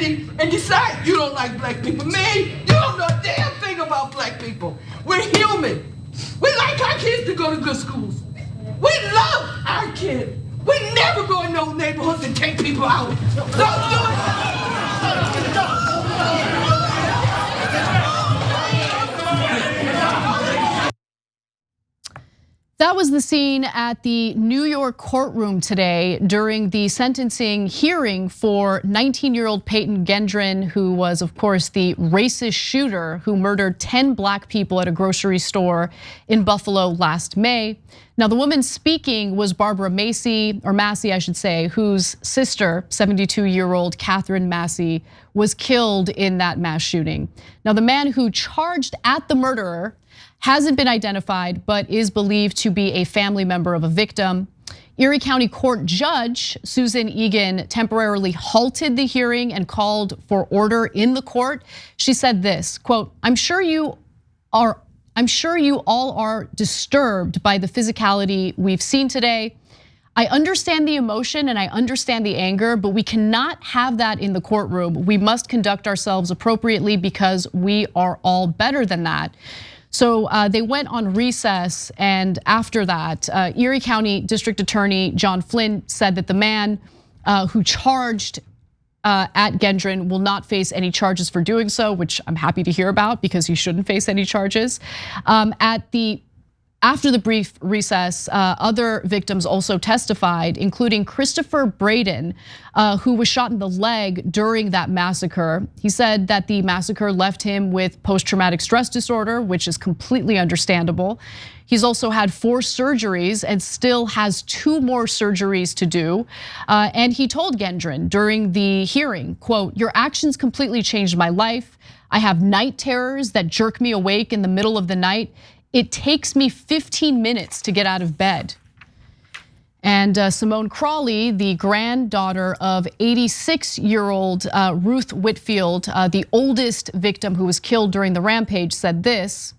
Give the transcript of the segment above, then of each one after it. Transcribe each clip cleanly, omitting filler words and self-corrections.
city and decide you don't like black people. Man, you don't know a damn thing about black people. We're human. We like our kids to go to good schools. We love our kids. We never go in no neighborhoods and take people out. Don't do it. That was the scene at the New York courtroom today during the sentencing hearing for 19-year-old Payton Gendron, who was, of course, the racist shooter who murdered 10 black people at a grocery store in Buffalo last May. Now, the woman speaking was Barbara Massey, I should say, whose sister, 72-year-old Catherine Massey, was killed in that mass shooting. Now, the man who charged at the murderer hasn't been identified, but is believed to be a family member of a victim. Erie County Court Judge Susan Egan temporarily halted the hearing and called for order in the court. She said this, quote, I'm sure you all are disturbed by the physicality we've seen today. I understand the emotion and I understand the anger, but we cannot have that in the courtroom. We must conduct ourselves appropriately because we are all better than that. So they went on recess, and after that, Erie County District Attorney John Flynn said that the man who charged at Gendron will not face any charges for doing so, which I'm happy to hear about because he shouldn't face any charges. After the brief recess, other victims also testified, including Christopher Braden, who was shot in the leg during that massacre. He said that the massacre left him with post-traumatic stress disorder, which is completely understandable. He's also had 4 surgeries and still has 2 more surgeries to do. And he told Gendron during the hearing, quote, your actions completely changed my life. I have night terrors that jerk me awake in the middle of the night. It takes me 15 minutes to get out of bed. And Simone Crawley, the granddaughter of 86-year-old Ruth Whitfield, the oldest victim who was killed during the rampage, said this: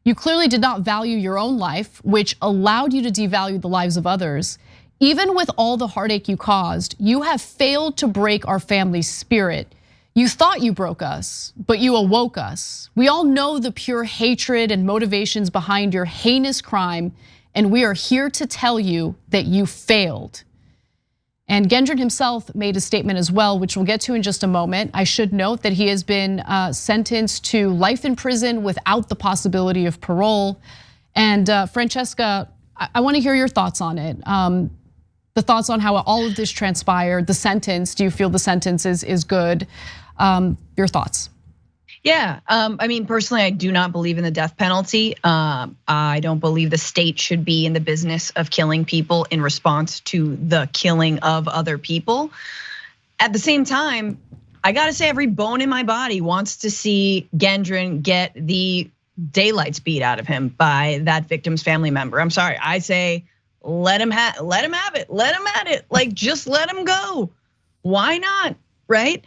you clearly did not value your own life, which allowed you to devalue the lives of others. Even with all the heartache you caused, you have failed to break our family's spirit. You thought you broke us, but you awoke us. We all know the pure hatred and motivations behind your heinous crime, and we are here to tell you that you failed. And Gendron himself made a statement as well, which we'll get to in just a moment. I should note that he has been sentenced to life in prison without the possibility of parole. And Francesca, I want to hear your thoughts on it. The thoughts on how all of this transpired, the sentence, do you feel the sentence is good? Your thoughts? Yeah, I mean, personally, I do not believe in the death penalty. I don't believe the state should be in the business of killing people in response to the killing of other people. At the same time, I gotta say, every bone in my body wants to see Gendron get the daylights beat out of him by that victim's family member. I'm sorry, I say, let him have it, let him at it. Like, just let him go. Why not, right?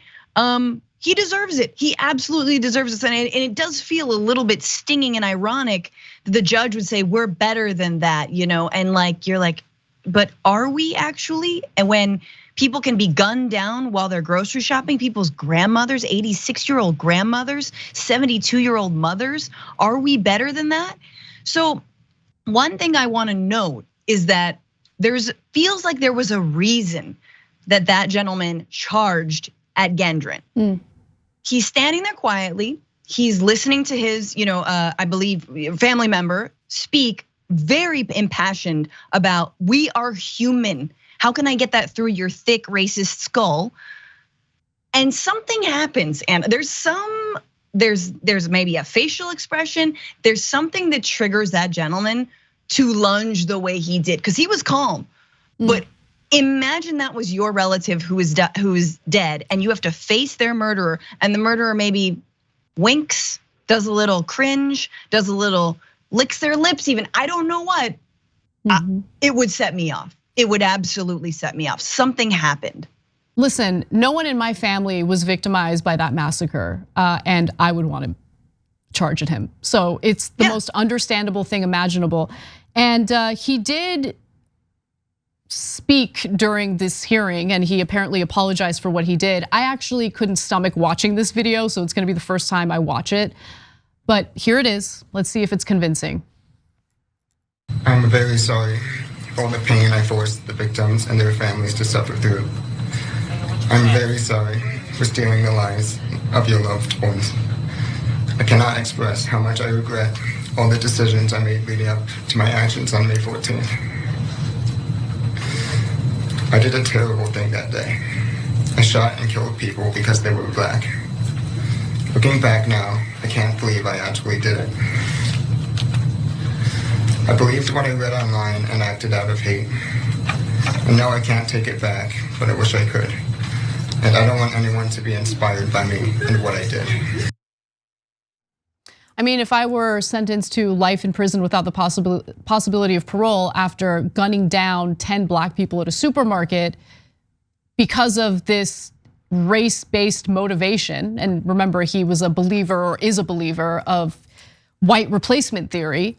He deserves it. He absolutely deserves it. And it does feel a little bit stinging and ironic that the judge would say, we're better than that, and like, you're like, but are we actually? And when people can be gunned down while they're grocery shopping, people's grandmothers, 86-year-old grandmothers, 72-year-old mothers, are we better than that? So one thing I wanna note is that feels like there was a reason that gentleman charged at Gendron. He's standing there quietly. He's listening to his, I believe, family member speak very impassioned about, we are human. How can I get that through your thick racist skull? And something happens, and there's maybe a facial expression. There's something that triggers that gentleman to lunge the way he did, because he was calm. But imagine that was your relative who is dead, and you have to face their murderer, and the murderer maybe winks, does a little cringe, does a little licks their lips even. I don't know what. It would set me off. It would absolutely set me off. Something happened. Listen, no one in my family was victimized by that massacre, and I would want to charge at him. So it's the most understandable thing imaginable. And he did speak during this hearing, and he apparently apologized for what he did. I actually couldn't stomach watching this video, so it's gonna be the first time I watch it. But here it is. Let's see if it's convincing. I'm very sorry for all the pain I forced the victims and their families to suffer through. I'm very sorry for stealing the lives of your loved ones. I cannot express how much I regret all the decisions I made leading up to my actions on May 14th. I did a terrible thing that day. I shot and killed people because they were Black. Looking back now, I can't believe I actually did it. I believed what I read online and acted out of hate. And now I can't take it back, but I wish I could. And I don't want anyone to be inspired by me and what I did. I mean, if I were sentenced to life in prison without the possibility of parole after gunning down 10 Black people at a supermarket because of this race-based motivation, and remember, he was a believer or is a believer of white replacement theory.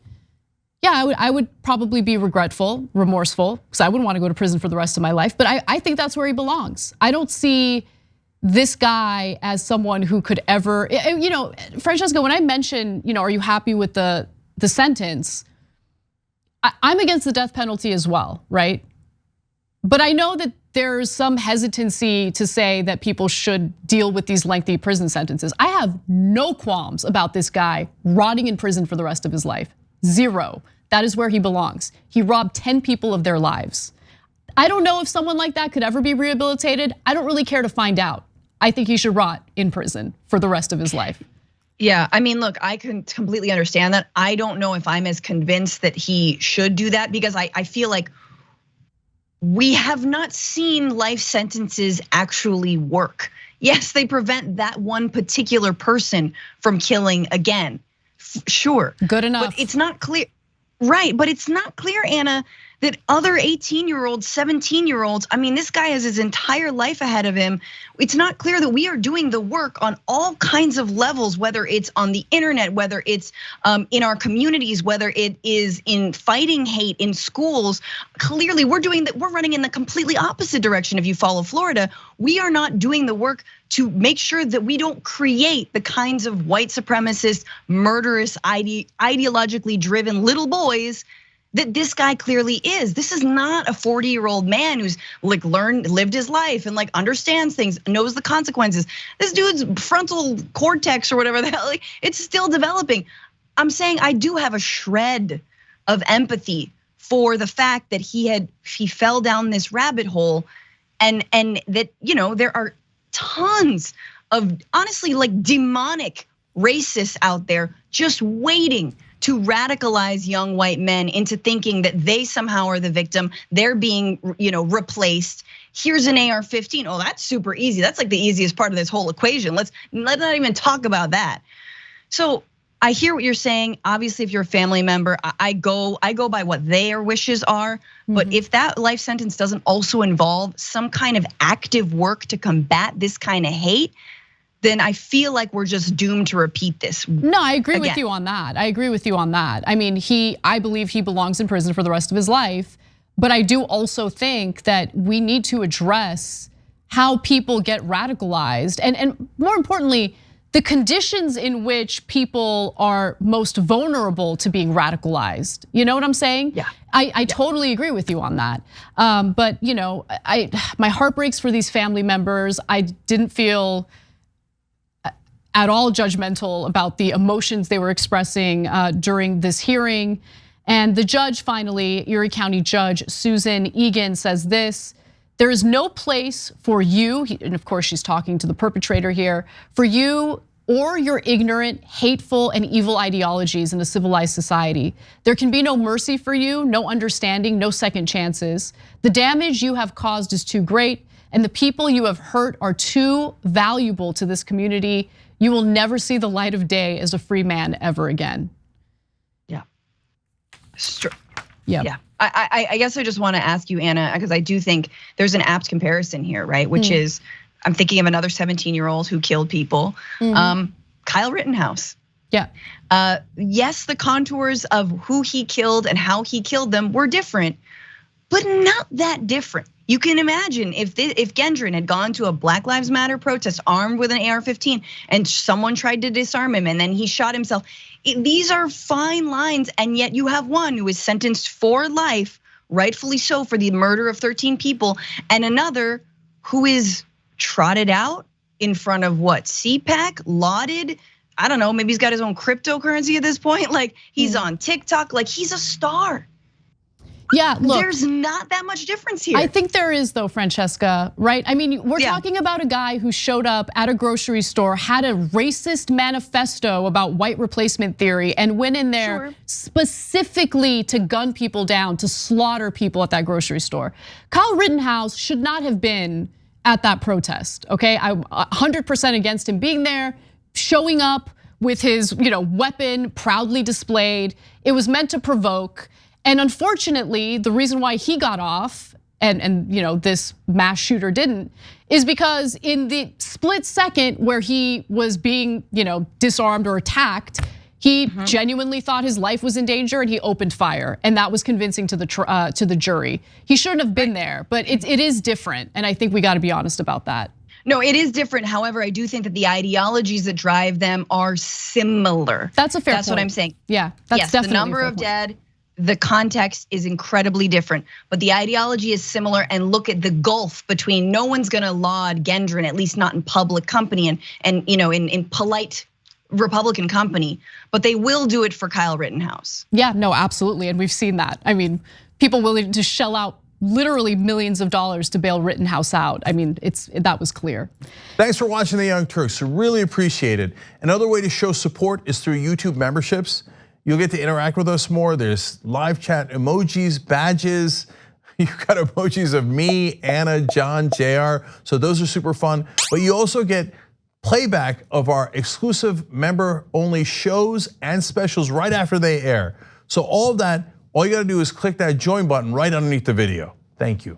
Yeah, I would probably be regretful, remorseful, because I wouldn't want to go to prison for the rest of my life. But I think that's where he belongs. I don't see this guy as someone who could ever, Francesca, when I mention, are you happy with the sentence? I'm against the death penalty as well, right? But I know that there's some hesitancy to say that people should deal with these lengthy prison sentences. I have no qualms about this guy rotting in prison for the rest of his life. Zero. That is where he belongs. He robbed 10 people of their lives. I don't know if someone like that could ever be rehabilitated. I don't really care to find out. I think he should rot in prison for the rest of his life. Yeah, I mean, look, I can completely understand that. I don't know if I'm as convinced that he should do that, because I feel like we have not seen life sentences actually work. Yes, they prevent that one particular person from killing again. Sure. Good enough. But it's not clear. Right, but it's not clear, Anna, that other 18-year-olds, 17-year-olds, I mean, this guy has his entire life ahead of him. It's not clear that we are doing the work on all kinds of levels, whether it's on the internet, whether it's in our communities, whether it is in fighting hate in schools. Clearly, we're running in the completely opposite direction. If you follow Florida, we are not doing the work to make sure that we don't create the kinds of white supremacist, murderous, ideologically driven little boys that this guy clearly is. This is not a 40-year-old man who's like lived his life and like understands things, knows the consequences. This dude's frontal cortex or whatever the hell, it's still developing. I'm saying I do have a shred of empathy for the fact that he fell down this rabbit hole, and that there are tons of honestly like demonic racists out there just waiting to radicalize young white men into thinking that they somehow are the victim. They're being, replaced. Here's an AR-15. Oh, that's super easy. That's like the easiest part of this whole equation. Let's not even talk about that. So I hear what you're saying. Obviously, if you're a family member, I go by what their wishes are. But if that life sentence doesn't also involve some kind of active work to combat this kind of hate, then I feel like we're just doomed to repeat this. No, I agree with you on that. I agree with you on that. I mean, I believe he belongs in prison for the rest of his life. But I do also think that we need to address how people get radicalized, and more importantly, the conditions in which people are most vulnerable to being radicalized. You know what I'm saying? Yeah. I totally agree with you on that. But my heart breaks for these family members. I didn't feel at all judgmental about the emotions they were expressing during this hearing. And the judge finally, Erie County Judge Susan Egan, says this: there is no place for you, and of course she's talking to the perpetrator here, for you or your ignorant, hateful, and evil ideologies in a civilized society. There can be no mercy for you, no understanding, no second chances. The damage you have caused is too great, and the people you have hurt are too valuable to this community. You will never see the light of day as a free man ever again. Yeah. Yeah. I guess I just want to ask you, Anna, because I do think there's an apt comparison here, right? Which is, I'm thinking of another 17-year-old who killed people, Kyle Rittenhouse. Yeah. Yes, the contours of who he killed and how he killed them were different, but not that different. You can imagine if Gendron had gone to a Black Lives Matter protest armed with an AR-15 and someone tried to disarm him and then he shot himself. These are fine lines, and yet you have one who is sentenced for life, rightfully so, for the murder of 13 people, and another who is trotted out in front of what, CPAC, lauded. I don't know, maybe he's got his own cryptocurrency at this point. Like he's on TikTok, like he's a star. Yeah, look, there's not that much difference here. I think there is though, Francesca, right? I mean, we're talking about a guy who showed up at a grocery store, had a racist manifesto about white replacement theory, and went in there specifically to gun people down, to slaughter people at that grocery store. Kyle Rittenhouse should not have been at that protest, okay? I'm 100% against him being there, showing up with his weapon proudly displayed. It was meant to provoke. And unfortunately, the reason why he got off and this mass shooter didn't is because in the split second where he was being disarmed or attacked, he genuinely thought his life was in danger and he opened fire, and that was convincing to the jury. He shouldn't have been there, but it is different, and I think we got to be honest about that. No, it is different. However, I do think that the ideologies that drive them are similar. That's a fair point. That's what I'm saying. Yeah, that's definitely the number of dead. The context is incredibly different, but the ideology is similar. And look at the gulf between. No one's gonna laud Gendron, at least not in public company and in polite Republican company, but they will do it for Kyle Rittenhouse. Yeah, no, absolutely, and we've seen that. I mean, people willing to shell out literally millions of dollars to bail Rittenhouse out. I mean, that was clear. Thanks for watching the Young Turks. Really appreciate it. Another way to show support is through YouTube memberships. You'll get to interact with us more. There's live chat emojis, badges. You've got emojis of me, Anna, John, JR. So those are super fun. But you also get playback of our exclusive member-only shows and specials right after they air. So all of that, all you gotta do is click that join button right underneath the video. Thank you.